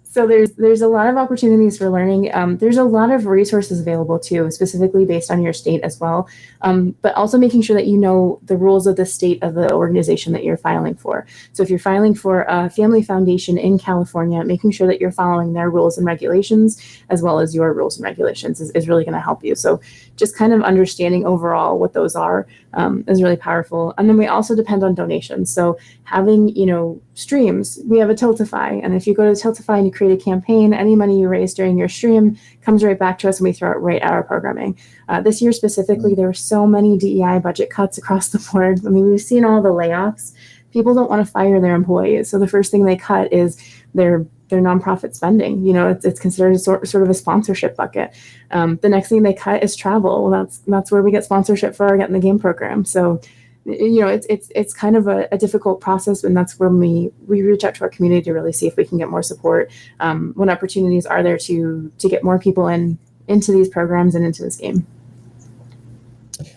So there's a lot of opportunities for learning. There's a lot of resources available too, specifically based on your state as well. But also making sure that you know the rules of the state of the organization that you're filing for. So if you're filing for a family foundation in California, making sure that you're following their rules and regulations as well as your rules and regulations is really going to help you. So just kind of understanding overall what those are is really powerful. And then we also depend on donations. So having, streams, we have a Tiltify. And if you go to Tiltify and you create a campaign, any money you raise during your stream comes right back to us and we throw it right at our programming. This year specifically, there were so many DEI budget cuts across the board. I mean, we've seen all the layoffs. People don't want to fire their employees. So the first thing they cut is their nonprofit spending. It's considered a sort of a sponsorship bucket. The next thing they cut is travel. Well, that's where we get sponsorship for our Get in the Game program. So, it's kind of a difficult process, and that's when we reach out to our community to really see if we can get more support. When opportunities are there to get more people into these programs and into this game.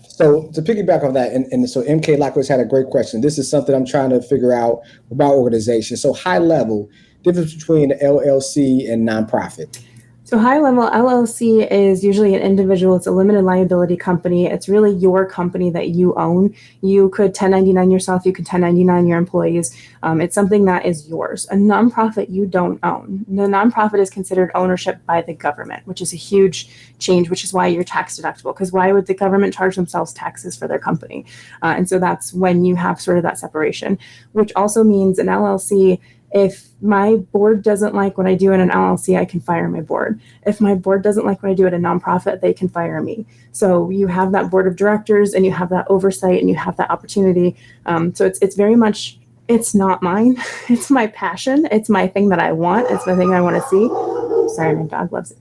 So to piggyback on that, and so MK Lockwood's had a great question. This is something I'm trying to figure out about organization. So high level, difference between LLC and nonprofit. So high level LLC is usually an individual. It's a limited liability company. It's really your company that you own. You could 1099 yourself. You could 1099 your employees. It's something that is yours. A nonprofit you don't own. The nonprofit is considered ownership by the government, which is a huge change, which is why you're tax deductible. Because why would the government charge themselves taxes for their company? And so that's when you have sort of that separation, which also means an LLC. If my board doesn't like what I do in an LLC, I can fire my board. If my board doesn't like what I do at a nonprofit, they can fire me. So you have that board of directors and you have that oversight and you have that opportunity. So it's very much, it's not mine. It's my passion. It's my thing that I want. It's the thing I want to see. Sorry, my dog loves it.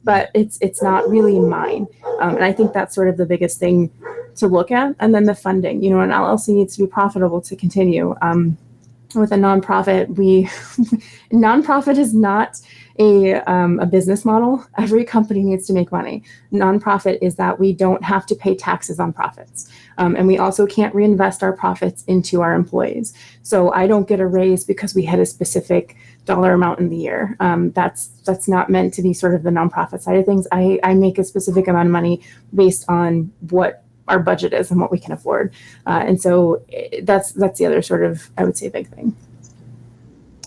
But it's not really mine. And I think that's sort of the biggest thing to look at. And then the funding, an LLC needs to be profitable to continue. With a nonprofit, nonprofit is not a business model. Every company needs to make money. Nonprofit is that we don't have to pay taxes on profits. And we also can't reinvest our profits into our employees. So I don't get a raise because we hit a specific dollar amount in the year. That's not meant to be sort of the nonprofit side of things. I make a specific amount of money based on what our budget is and what we can afford. And so that's the other sort of, I would say, big thing.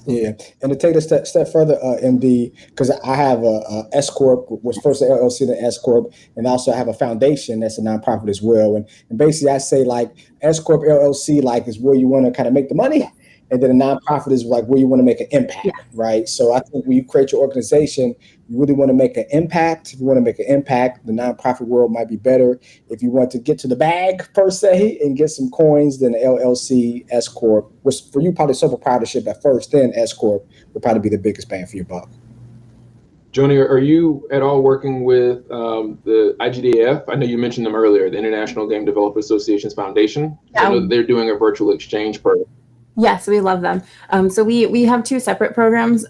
Yeah, and to take it a step further, MD, because I have a S Corp, was first an LLC, then S Corp, and also I have a foundation that's a nonprofit as well. And basically, I say like S Corp, LLC, like is where you want to kind of make the money, and then a nonprofit is like where you want to make an impact, right? So I think when you create your organization, you really want to make an impact. If you want to make an impact, the nonprofit world might be better. If you want to get to the bag per se and get some coins, then the LLC, S Corp, which for you probably sole proprietorship at first, then S Corp would probably be the biggest bang for your buck. Joanie, are you at all working with the IGDAF? I know you mentioned them earlier, the International Game Developer Association's Foundation. I know that they're doing a virtual exchange program. Yes, we love them. So we have two separate programs,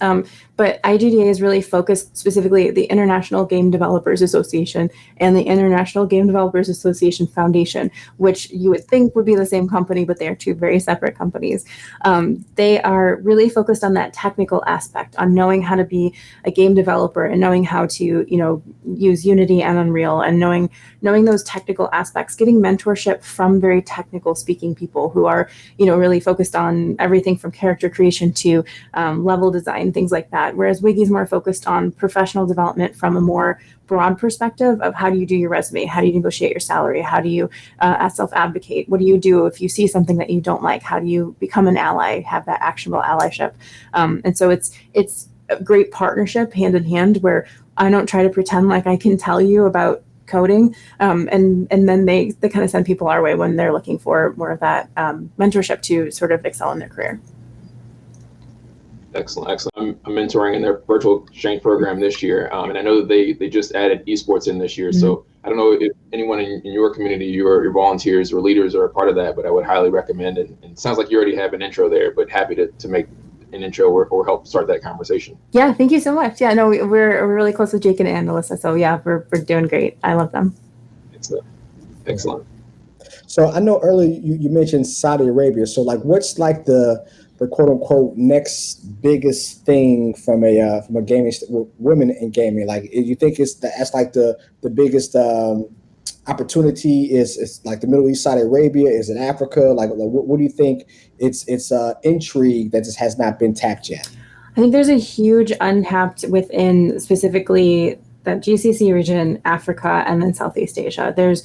but IGDA is really focused specifically the International Game Developers Association and the International Game Developers Association Foundation, which you would think would be the same company, but they are two very separate companies. They are really focused on that technical aspect, on knowing how to be a game developer and knowing how to, use Unity and Unreal and knowing those technical aspects, getting mentorship from very technical speaking people who are, really focused on everything from character creation to level design, things like that. Whereas WIGI is more focused on professional development from a more broad perspective of how do you do your resume, how do you negotiate your salary, how do you self-advocate, what do you do if you see something that you don't like, how do you become an ally, have that actionable allyship. And so it's a great partnership hand in hand where I don't try to pretend like I can tell you about coding, and then they kind of send people our way when they're looking for more of that mentorship to sort of excel in their career. Excellent. I'm mentoring in their virtual exchange program this year, and I know that they just added esports in this year. Mm-hmm. So I don't know if anyone in your community, your volunteers or leaders are a part of that, but I would highly recommend it. And it sounds like you already have an intro there, but happy to make an intro or help start that conversation. Yeah, thank you so much. Yeah, no, we're really close with Jake and Alyssa, so yeah, we're doing great. I love them. Excellent. So I know earlier you mentioned Saudi Arabia. So like, what's like the quote unquote next biggest thing from a gaming women in gaming? Like, you think that's like the biggest opportunity is like the Middle East, Saudi Arabia? Is it Africa? Like what do you think? It's intrigue that just has not been tapped yet. I think there's a huge untapped within specifically the GCC region, Africa, and then Southeast Asia. There's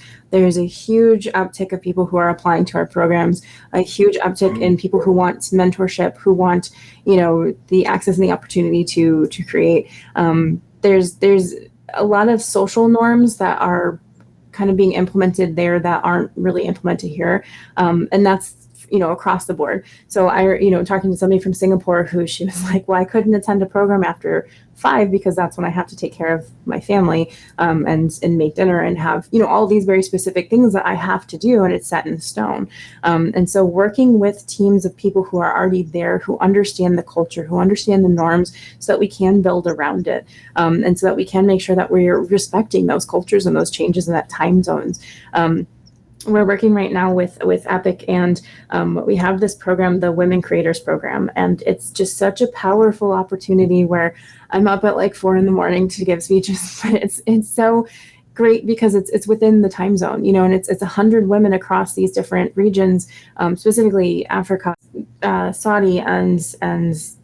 a huge uptick of people who are applying to our programs, a huge uptick in people who want mentorship, who want, the access and the opportunity to create. There's a lot of social norms that are kind of being implemented there that aren't really implemented here. And that's, across the board. So talking to somebody from Singapore who she was like, well, I couldn't attend a program after 5 because that's when I have to take care of my family and make dinner and have, all these very specific things that I have to do, and it's set in stone. And so working with teams of people who are already there, who understand the culture, who understand the norms, so that we can build around it, and so that we can make sure that we're respecting those cultures and those changes in that time zones. We're working right now with Epic, and we have this program, the Women Creators Program, and it's just such a powerful opportunity where I'm up at like 4 a.m. to give speeches, but it's so great because it's within the time zone, and it's 100 women across these different regions, specifically Africa, Saudi, and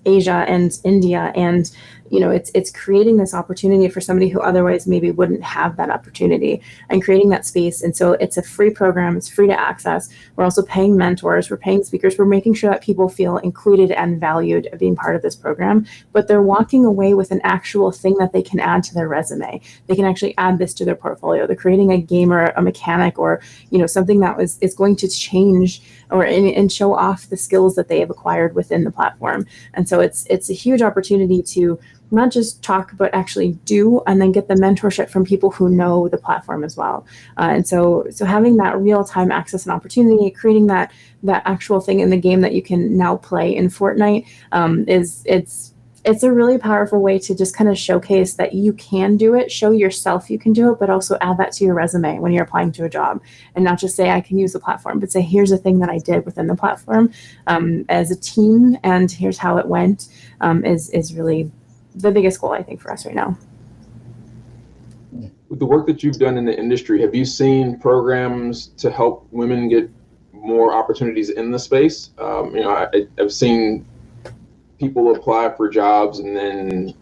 Asia, and India, and it's creating this opportunity for somebody who otherwise maybe wouldn't have that opportunity, and creating that space. And so it's a free program. It's free to access. We're also paying mentors. We're paying speakers. We're making sure that people feel included and valued of being part of this program, but they're walking away with an actual thing that they can add to their resume. They can actually add this to their portfolio. They're creating a game or a mechanic or, something that is going to change and show off the skills that they have acquired within the platform. And so it's a huge opportunity to not just talk, but actually do, and then get the mentorship from people who know the platform as well. And so having that real-time access and opportunity, creating that actual thing in the game that you can now play in Fortnite, it's a really powerful way to just kind of showcase that you can do it, show yourself you can do it, but also add that to your resume when you're applying to a job, and not just say I can use the platform, but say here's a thing that I did within the platform as a team, and here's how it went, is really the biggest goal, I think, for us right now. With the work that you've done in the industry, have you seen programs to help women get more opportunities in the space? I've seen people apply for jobs and then,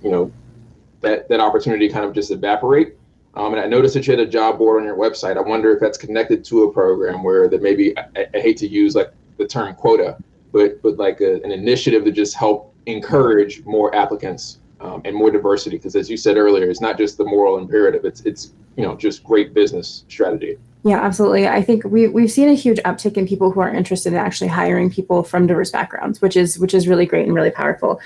that opportunity kind of just evaporate. And I noticed that you had a job board on your website. I wonder if that's connected to a program where that maybe, I hate to use like the term quota, but like an initiative to just help encourage more applicants and more diversity, because as you said earlier, it's not just the moral imperative, it's just great business strategy. Yeah, absolutely. I think we've seen a huge uptick in people who are interested in actually hiring people from diverse backgrounds, which is really great and really powerful.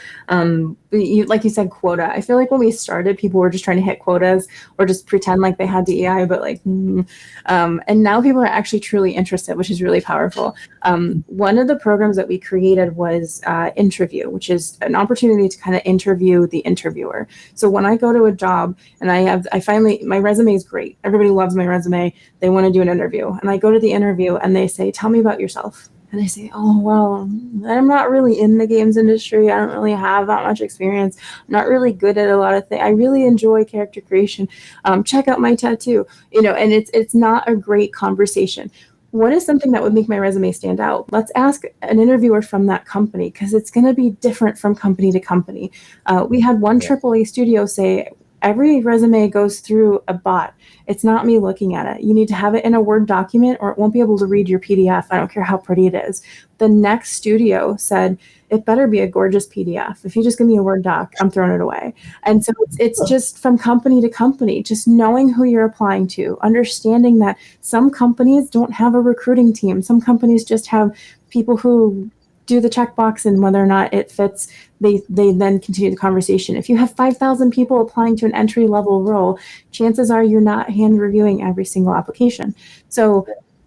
like you said, quota. I feel like when we started, people were just trying to hit quotas or just pretend like they had DEI, but and now people are actually truly interested, which is really powerful. One of the programs that we created was Interview, which is an opportunity to kind of interview the interviewer. So when I go to a job and my resume is great. Everybody loves my resume. They want to do an interview. And I go to the interview and they say, tell me about yourself. And I say, oh, well, I'm not really in the games industry. I don't really have that much experience. I'm not really good at a lot of things. I really enjoy character creation. Check out my tattoo, and it's not a great conversation. What is something that would make my resume stand out? Let's ask an interviewer from that company, because it's going to be different from company to company. We had one AAA studio say, every resume goes through a bot. It's not me looking at it. You need to have it in a Word document or it won't be able to read your PDF. I don't care how pretty it is. The next studio said, it better be a gorgeous PDF. If you just give me a Word doc, I'm throwing it away. And so it's just from company to company, just knowing who you're applying to, understanding that some companies don't have a recruiting team. Some companies just have people who do the checkbox, and whether or not it fits, they then continue the conversation. If you have 5,000 people applying to an entry level role, chances are you're not hand reviewing every single application. So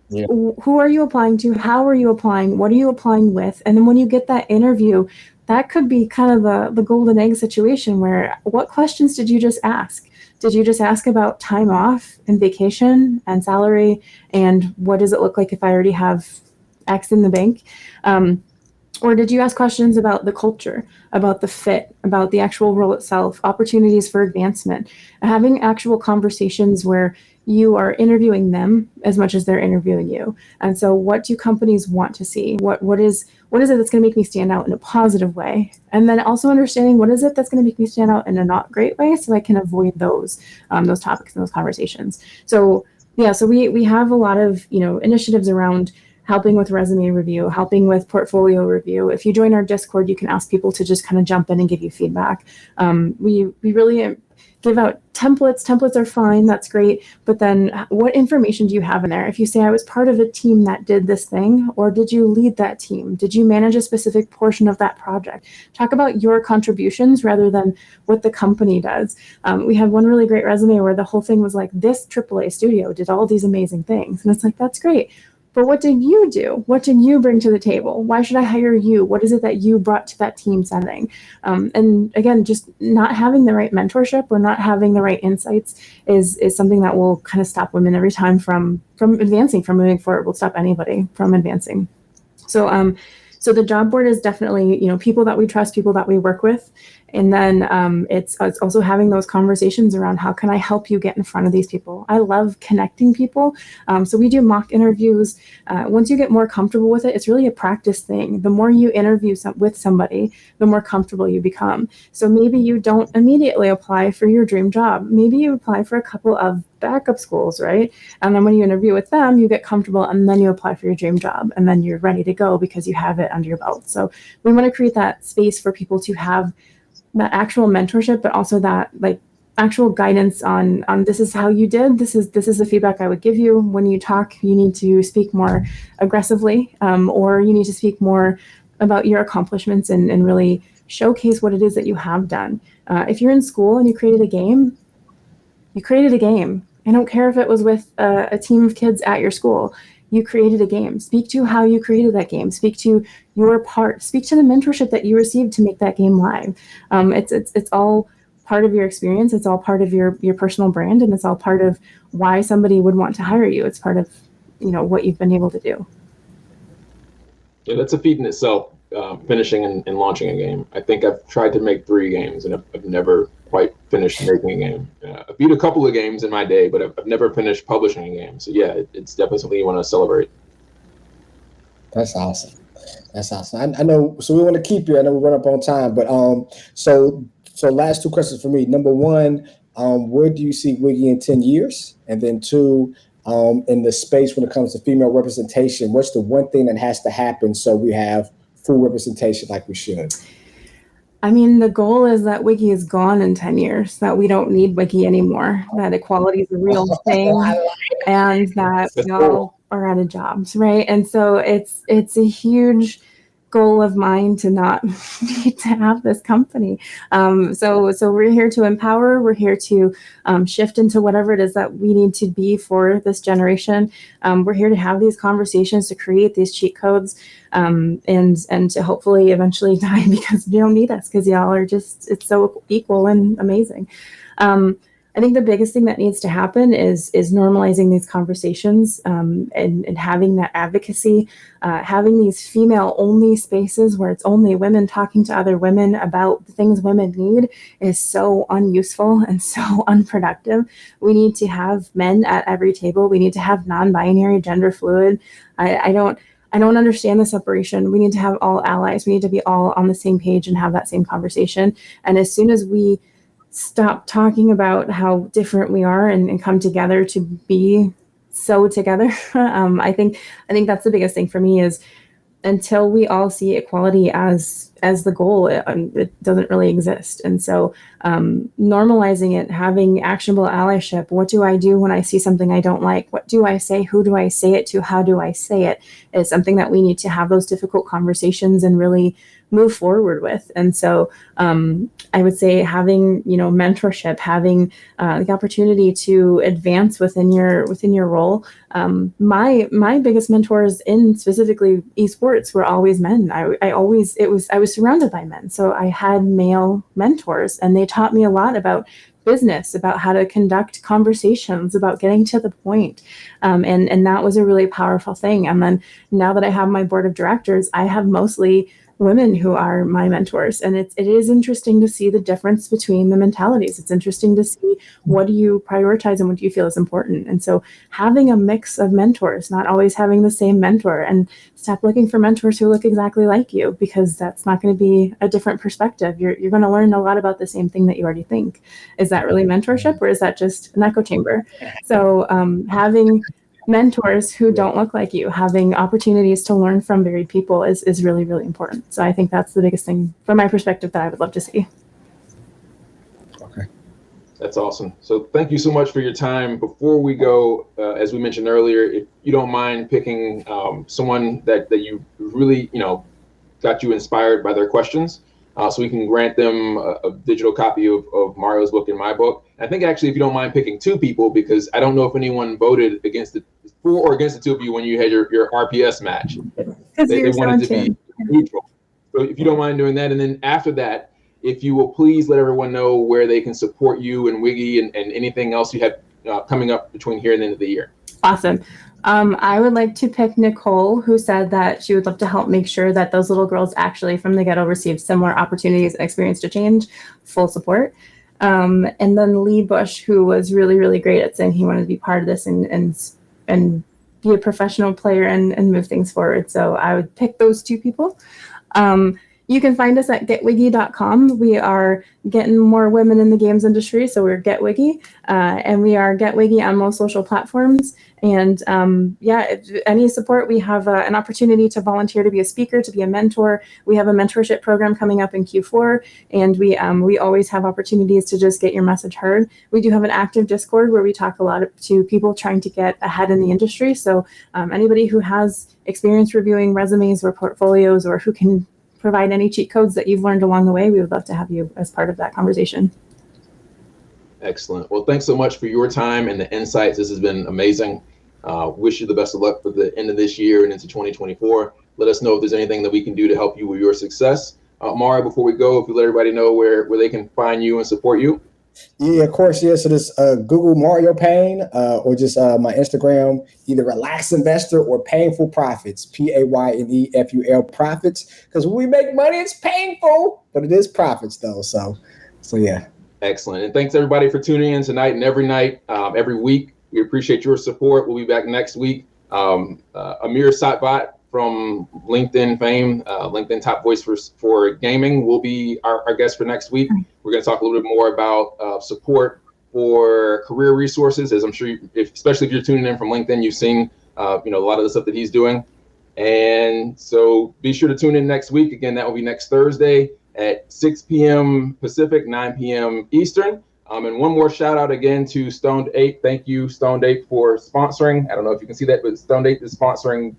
who are you applying to? How are you applying? What are you applying with? And then when you get that interview, that could be kind of the golden egg situation where, what questions did you just ask? Did you just ask about time off and vacation and salary? And what does it look like if I already have X in the bank? Or did you ask questions about the culture, about the fit, about the actual role itself, opportunities for advancement, having actual conversations where you are interviewing them as much as they're interviewing you? And so what do companies want to see? What is it that's going to make me stand out in a positive way? And then also understanding, what is it that's going to make me stand out in a not great way, so I can avoid those topics and those conversations. So we have a lot of initiatives around helping with resume review, helping with portfolio review. If you join our Discord, you can ask people to just kind of jump in and give you feedback. We really give out templates. Templates are fine, that's great. But then what information do you have in there? If you say, I was part of a team that did this thing, or did you lead that team? Did you manage a specific portion of that project? Talk about your contributions rather than what the company does. We had one really great resume where the whole thing was like, this AAA studio did all these amazing things. And it's like, that's great. But what did you do? What did you bring to the table? Why should I hire you? What is it that you brought to that team setting? And again, just not having the right mentorship or not having the right insights is something that will kind of stop women every time from advancing, from moving forward. Will stop anybody from advancing. So the job board is definitely, people that we trust, people that we work with. And then it's also having those conversations around, how can I help you get in front of these people? I love connecting people. So we do mock interviews. Once you get more comfortable with it, it's really a practice thing. The more you interview with somebody, the more comfortable you become. So maybe you don't immediately apply for your dream job. Maybe you apply for a couple of backup schools, right? And then when you interview with them, you get comfortable, and then you apply for your dream job, and then you're ready to go because you have it under your belt. So we want to create that space for people to have that actual mentorship, but also that actual guidance on this is how you did. This is the feedback I would give you. When you talk, you need to speak more aggressively, or you need to speak more about your accomplishments and really showcase what it is that you have done. If you're in school and you created a game, you created a game. I don't care if it was with a team of kids at your school. You created a game. Speak to how you created that game. Speak to your part. Speak to the mentorship that you received to make that game live. It's all part of your experience. It's all part of your personal brand, and it's all part of why somebody would want to hire you. It's part of what you've been able to do. Yeah, that's a feat in itself. Finishing and launching a game. I think I've tried to make 3 games, and I've never quite finished making a game. I beat a couple of games in my day, but I've never finished publishing a game. So yeah, it's definitely something you want to celebrate. That's awesome. That's awesome. I know. So we want to keep you. I know we run up on time, but so last 2 questions for me. Number 1, where do you see WIGI in 10 years? And then 2, in the space when it comes to female representation, what's the one thing that has to happen so we have full representation like we should? I mean, the goal is that WIGI is gone in 10 years, that we don't need WIGI anymore, that equality is a real thing, and that we all are out of jobs, right? And so it's a huge goal of mine to not need to have this company. So we're here to empower. We're here to shift into whatever it is that we need to be for this generation. We're here to have these conversations, to create these cheat codes, and to hopefully eventually die because you don't need us, because y'all are just, it's so equal and amazing. I think the biggest thing that needs to happen is normalizing these conversations, and having that advocacy, having these female-only spaces where it's only women talking to other women about the things women need is so unuseful and so unproductive. We need to have men at every table. We need to have non-binary, gender fluid. I don't understand the separation. We need to have all allies. We need to be all on the same page and have that same conversation. And as soon as we stop talking about how different we are and come together to be so together, I think that's the biggest thing for me, is until we all see equality as the goal, it doesn't really exist. And so normalizing it, having actionable allyship. What do I do when I see something I don't like? What do I say? Who do I say it to? How do I say it? Is something that we need to have those difficult conversations and really move forward with. And so I would say having, mentorship, having the opportunity to advance within your role. My biggest mentors in specifically esports were always men. I was surrounded by men. So I had male mentors, and they taught me a lot about business, about how to conduct conversations, about getting to the point. And that was a really powerful thing. And then now that I have my board of directors, I have mostly women who are my mentors. And it is interesting to see the difference between the mentalities. It's interesting to see, what do you prioritize and what do you feel is important? And so having a mix of mentors, not always having the same mentor, and stop looking for mentors who look exactly like you, because that's not going to be a different perspective. You're going to learn a lot about the same thing that you already think. Is that really mentorship, or is that just an echo chamber? So having mentors who don't look like you, having opportunities to learn from varied people is really, really important. So I think that's the biggest thing from my perspective that I would love to see. Okay. That's awesome. So thank you so much for your time. Before we go, as we mentioned earlier, if you don't mind picking someone that you really, got you inspired by their questions, so we can grant them a digital copy of Mario's book and my book. And I think actually, if you don't mind picking two people, because I don't know if anyone voted for or against the two of you when you had your RPS match. They wanted to be neutral. So if you don't mind doing that, and then after that, if you will please let everyone know where they can support you and WIGI and anything else you have coming up between here and the end of the year. Awesome. I would like to pick Nicole, who said that she would love to help make sure that those little girls actually from the ghetto receive similar opportunities and experience to change. Full support. And then Lee Bush, who was really, really great at saying he wanted to be part of this and be a professional player and move things forward. So I would pick those two people. You can find us at getwiggy.com. We are getting more women in the games industry, so we're Get Wiggy, and we are Get Wiggy on most social platforms. And any support, we have an opportunity to volunteer to be a speaker, to be a mentor. We have a mentorship program coming up in Q4, and we always have opportunities to just get your message heard. We do have an active Discord where we talk a lot to people trying to get ahead in the industry. So anybody who has experience reviewing resumes or portfolios, or who can provide any cheat codes that you've learned along the way, we would love to have you as part of that conversation. Excellent. Well, thanks so much for your time and the insights. This has been amazing. Wish you the best of luck for the end of this year and into 2024. Let us know if there's anything that we can do to help you with your success. Mario, before we go, if you let everybody know where they can find you and support you. Yeah, of course. Yeah. So this Google Mario Payne, or just my Instagram, either Relax Investor or Painful Profits, PAYNEFUL Profits. Because when we make money, it's painful, but it is profits though. So yeah. Excellent. And thanks everybody for tuning in tonight and every night, every week. We appreciate your support. We'll be back next week. Amir Satvat from LinkedIn fame, LinkedIn top voice for gaming, will be our guest for next week. We're going to talk a little bit more about support for career resources, as I'm sure, especially if you're tuning in from LinkedIn, you've seen a lot of the stuff that he's doing. And so be sure to tune in next week. Again, that will be next Thursday at 6 p.m. Pacific, 9 p.m. Eastern. And one more shout out again to Stoned Ape. Thank you, Stoned Ape, for sponsoring. I don't know if you can see that, but Stoned Ape is sponsoring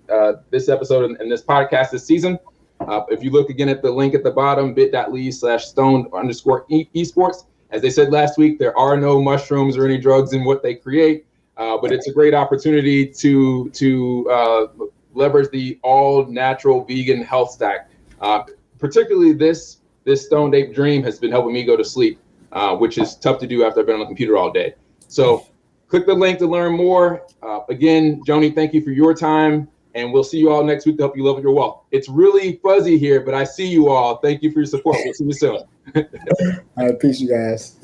this episode and this podcast this season. If you look again at the link at the bottom, bit.ly/stoned_esports. As they said last week, there are no mushrooms or any drugs in what they create, but it's a great opportunity to leverage the all natural vegan health stack. Particularly this Stoned Ape Dream has been helping me go to sleep, which is tough to do after I've been on the computer all day. So click the link to learn more. Again, Joanie, thank you for your time, and we'll see you all next week to help you level your wealth. It's really fuzzy here, but I see you all. Thank you for your support. We'll see you soon. All right, peace, you guys.